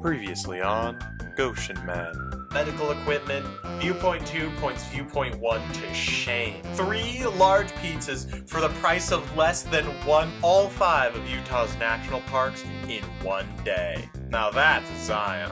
Previously on Goshen Man. Medical equipment, viewpoint 2 points viewpoint 1 to shame. 3 large pizzas for the price of less than one, all 5 of Utah's national parks in one day. Now that's Zion.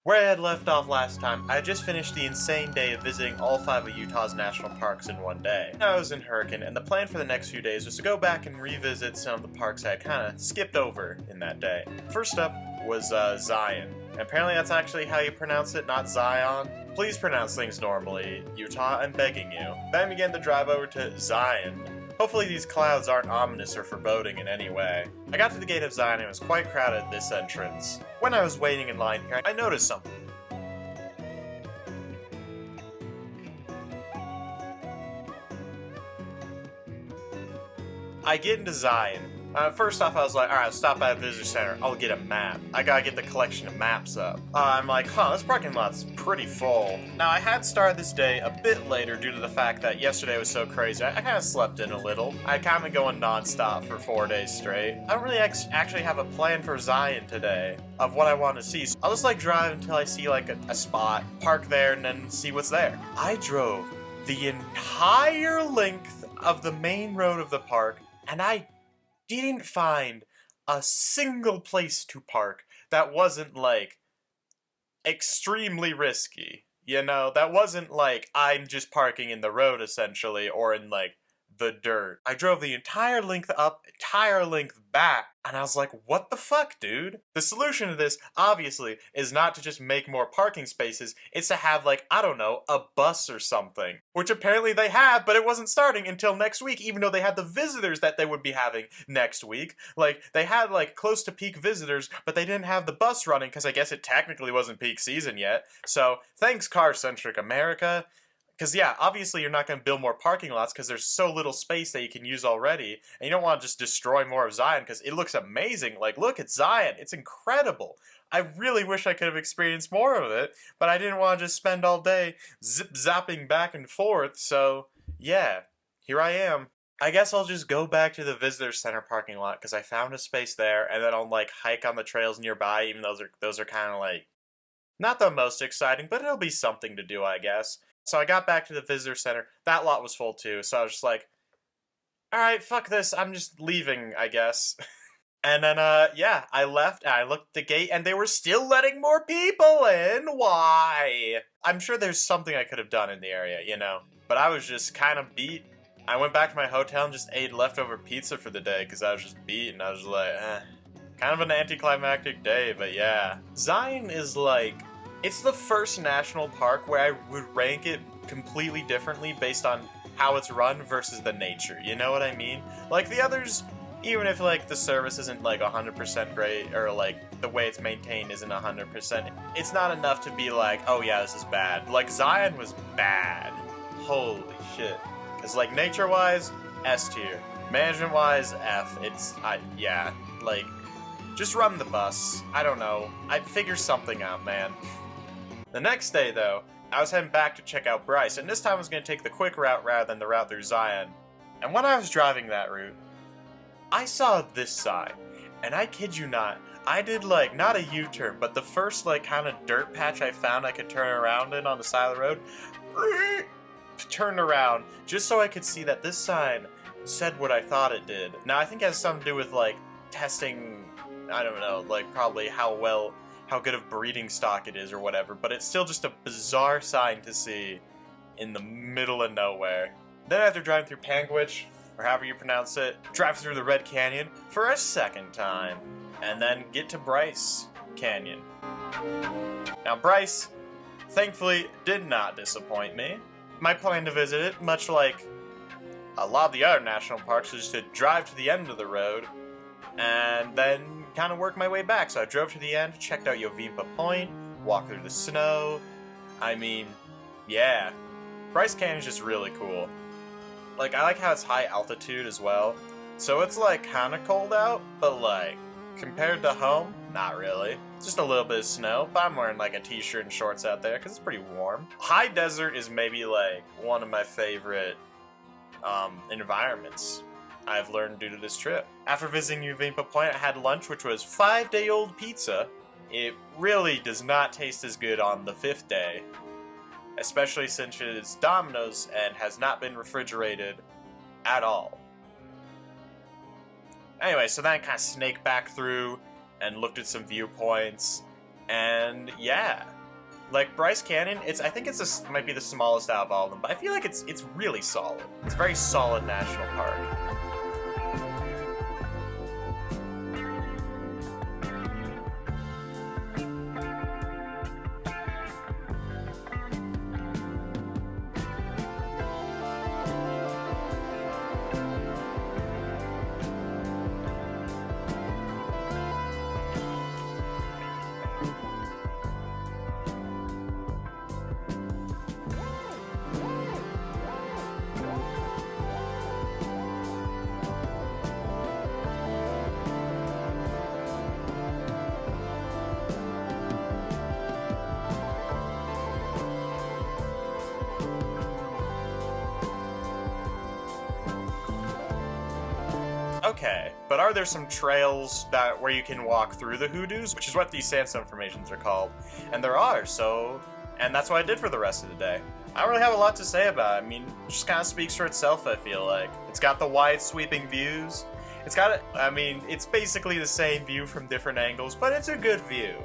Where I had left off last time, I had just finished the insane day of visiting all 5 of Utah's national parks in one day. I was in Hurricane, and the plan for the next few days was to go back and revisit some of the parks I had kind of skipped over in that day. First up was Zion. And apparently that's actually how you pronounce it, not Zion. Please pronounce things normally, Utah, I'm begging you. Then I began to drive over to Zion. Hopefully these clouds aren't ominous or foreboding in any way. I got to the gate of Zion and it was quite crowded at this entrance. When I was waiting in line here, I noticed something. I get into Zion. First off, I was like, alright, I'll stop by the visitor center. I'll get a map. I gotta get the collection of maps up. I'm like, this parking lot's pretty full. Now, I had started this day a bit later due to the fact that yesterday was so crazy. I kind of slept in a little. I kind of going non-stop for 4 days straight. I don't really actually have a plan for Zion today of what I want to see. So I'll just like drive until I see like a spot, park there, and then see what's there. I drove the entire length of the main road of the park, and I didn't find a single place to park that wasn't like extremely risky. You know, that wasn't like I'm just parking in the road essentially or in like the dirt. I drove the entire length up, entire length back, and I was like, what the fuck, dude? The solution to this, obviously, is not to just make more parking spaces, it's to have, like, I don't know, a bus or something. Which apparently they have, but it wasn't starting until next week, even though they had the visitors that they would be having next week. Like, they had, like, close to peak visitors, but they didn't have the bus running, because I guess it technically wasn't peak season yet. So, thanks, car-centric America. Because, yeah, obviously you're not going to build more parking lots because there's so little space that you can use already. And you don't want to just destroy more of Zion because it looks amazing. Like, look at Zion. It's incredible. I really wish I could have experienced more of it, but I didn't want to just spend all day zip-zapping back and forth. So, yeah, here I am. I guess I'll just go back to the visitor center parking lot because I found a space there, and then I'll, like, hike on the trails nearby, even though those are kind of, like, not the most exciting, but it'll be something to do, I guess. So I got back to the visitor center. That lot was full too, so I was just like, alright, fuck this, I'm just leaving, I guess. And then, yeah, I left, and I looked at the gate, and they were still letting more people in. Why? I'm sure there's something I could have done in the area, you know? But I was just kind of beat. I went back to my hotel and just ate leftover pizza for the day, because I was just beat, and I was like, Kind of an anticlimactic day, but yeah. Zion is like, it's the first national park where I would rank it completely differently based on how it's run versus the nature, you know what I mean? Like the others, even if like the service isn't like 100% great or like the way it's maintained isn't 100%, it's not enough to be like, oh yeah, this is bad. Like Zion was bad. Holy shit. Cause like nature-wise, S tier. Management-wise, F. Yeah, like, just run the bus. I don't know. I'd figure something out, man. The next day, though, I was heading back to check out Bryce, and this time I was going to take the quick route rather than the route through Zion. And when I was driving that route, I saw this sign, and I kid you not, I did, like, not a U-turn, but the first, like, kind of dirt patch I found I could turn around in on the side of the road, turned around, just so I could see that this sign said what I thought it did. Now, I think it has something to do with, like, testing, I don't know, like, probably how good of breeding stock it is or whatever, but it's still just a bizarre sign to see in the middle of nowhere. Then after driving through Panguitch, or however you pronounce it, drive through the Red Canyon for a second time, and then get to Bryce Canyon. Now Bryce, thankfully, did not disappoint me. My plan to visit it, much like a lot of the other national parks, is to drive to the end of the road, and then kind of work my way back. So I drove to the end, checked out Yovimpa Point, walked through the snow. I mean, yeah. Bryce Canyon's just really cool. Like, I like how it's high altitude as well. So it's like kind of cold out, but like, compared to home, not really. It's just a little bit of snow, but I'm wearing like a t-shirt and shorts out there because it's pretty warm. High desert is maybe like one of my favorite environments. I've learned due to this trip. After visiting Uvimpa Point, I had lunch, which was 5-day-old pizza. It really does not taste as good on the 5th day, especially since it is Domino's and has not been refrigerated at all. Anyway, so then I kind of snaked back through and looked at some viewpoints, and yeah. Like, Bryce Canyon, I think might be the smallest out of all of them, but I feel like it's really solid. It's a very solid national park. Okay, but are there some trails where you can walk through the hoodoos, which is what these sandstone formations are called? And there are, and that's what I did for the rest of the day. I don't really have a lot to say about it. I mean, it just kind of speaks for itself, I feel like. It's got the wide sweeping views. It's basically the same view from different angles, but it's a good view.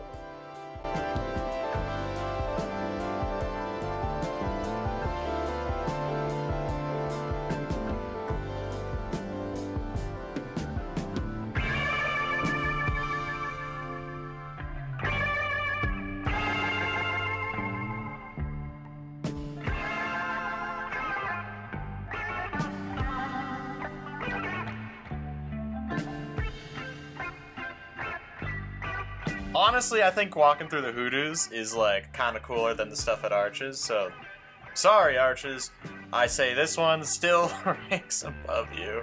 Honestly, I think walking through the hoodoos is, like, kind of cooler than the stuff at Arches, so... Sorry, Arches. I say this one still ranks above you.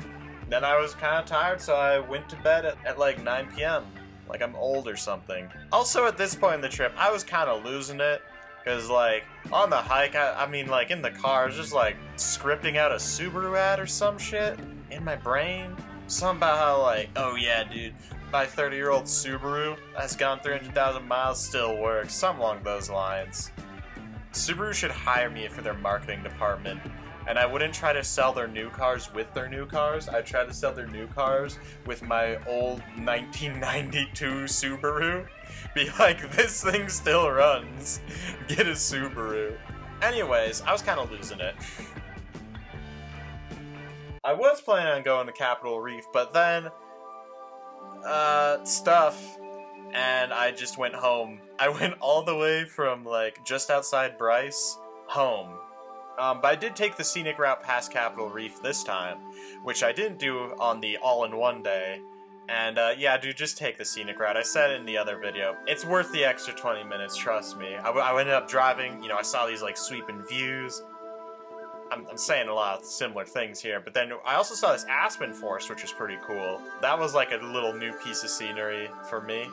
Then I was kind of tired, so I went to bed at like, 9 p.m. Like I'm old or something. Also, at this point in the trip, I was kind of losing it. Because, like, on the hike, like, in the car, I was just, like, scripting out a Subaru ad or some shit in my brain. Something about how, like, oh yeah, dude, my 30-year-old Subaru has gone 300,000 miles, still works. Something along those lines. Subaru should hire me for their marketing department, and I wouldn't try to sell their new cars with their new cars. I'd try to sell their new cars with my old 1992 Subaru. Be like, this thing still runs. Get a Subaru. Anyways, I was kind of losing it. I was planning on going to Capitol Reef, but then, stuff, and I just went home. I went all the way from, like, just outside Bryce, home. But I did take the scenic route past Capitol Reef this time, which I didn't do on the all-in-one day. And, yeah, dude, just take the scenic route. I said it in the other video. It's worth the extra 20 minutes, trust me. I ended up driving, I saw these, like, sweeping views. I'm saying a lot of similar things here, but then I also saw this aspen forest, which was pretty cool. That was, like, a little new piece of scenery for me.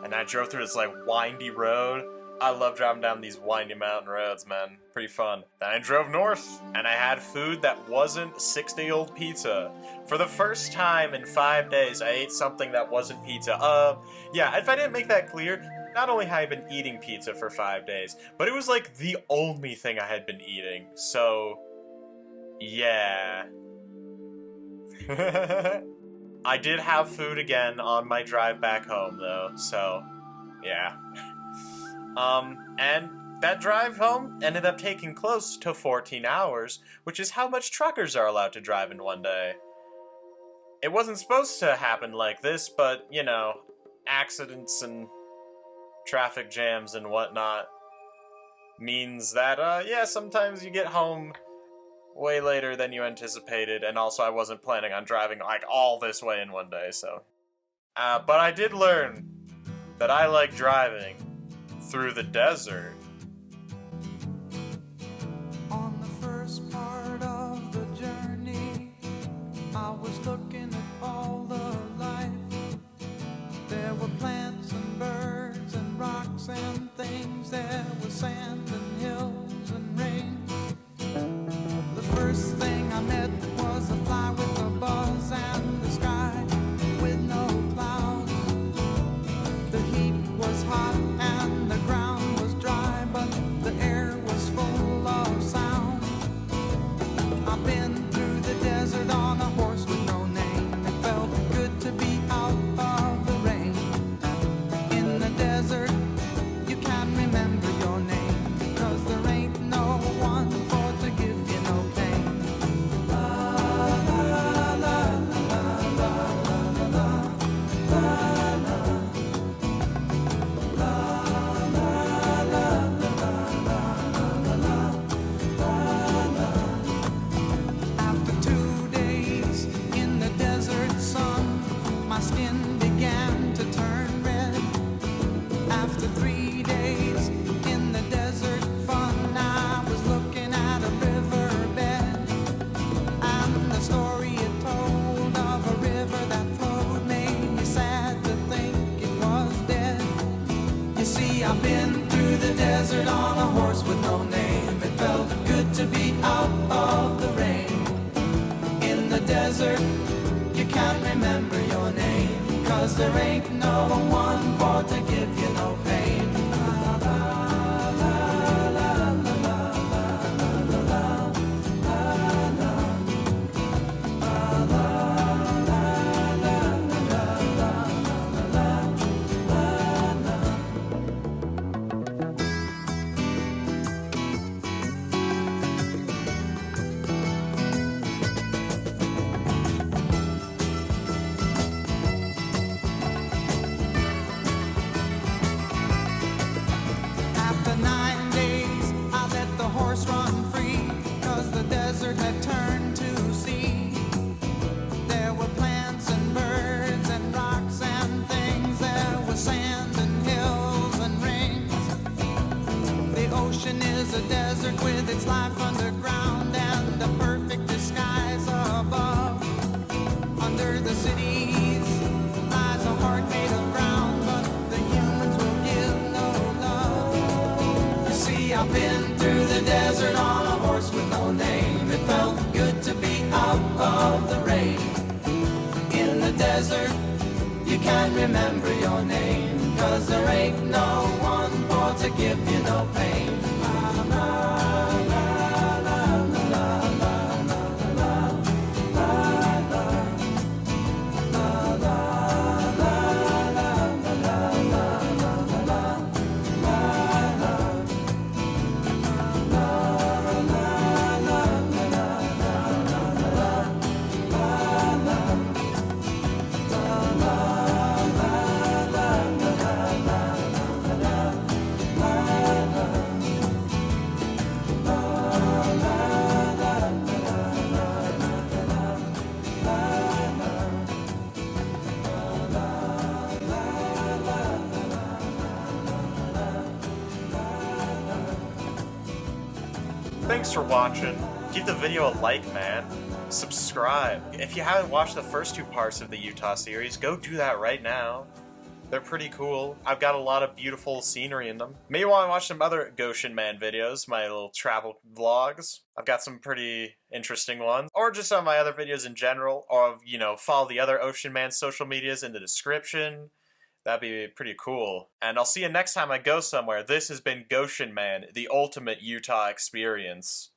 And I drove through this, like, windy road. I love driving down these windy mountain roads, man. Pretty fun. Then I drove north, and I had food that wasn't 6-day-old pizza. For the first time in 5 days, I ate something that wasn't pizza. Yeah, if I didn't make that clear, not only had I been eating pizza for 5 days, but it was, like, the only thing I had been eating. So, yeah. I did have food again on my drive back home, though, so, yeah. And that drive home ended up taking close to 14 hours, which is how much truckers are allowed to drive in one day. It wasn't supposed to happen like this, but, accidents and traffic jams and whatnot means that, yeah, sometimes you get home way later than you anticipated, and also I wasn't planning on driving, like, all this way in one day, so. But I did learn that I like driving through the desert. On the first part of the journey, I was looking at all the life. There were plants and birds and rocks and things. There was sand and hills and rain. The first thing I met was a fly with a buzz, and my skin began to turn red. After 3 days in the desert fun, I was looking at a riverbed, and the story it told of a river that flowed made me sad to think it was dead. You see, I've been through the desert on a horse with no name. It felt good to be out of the rain. In the desert, you can't remember your name, 'cause there ain't no one for to give you no pain. After 9 days, I let the horse run free, 'cause the desert had turned to sea. There were plants and birds and rocks and things. There was sand and hills and rings. The ocean is a desert with its life underground and a perfect disguise above. Under the cities lies a heart made of ground, but the humans will give no love. You see, I've been through the desert on a horse with no name. It felt good to be out of the rain. In the desert, you can't remember your name, 'cause there ain't no one for to give you no pain. Thanks for watching. Give the video a like, man. Subscribe. If you haven't watched the first 2 parts of the Utah series, go do that right now. They're pretty cool. I've got a lot of beautiful scenery in them. Maybe want to watch some other Goshen Man videos, my little travel vlogs. I've got some pretty interesting ones. Or just some of my other videos in general. Or, you know, follow the other Ocean Man social medias in the description. That'd be pretty cool. And I'll see you next time I go somewhere. This has been Goshen Man, the ultimate Utah experience.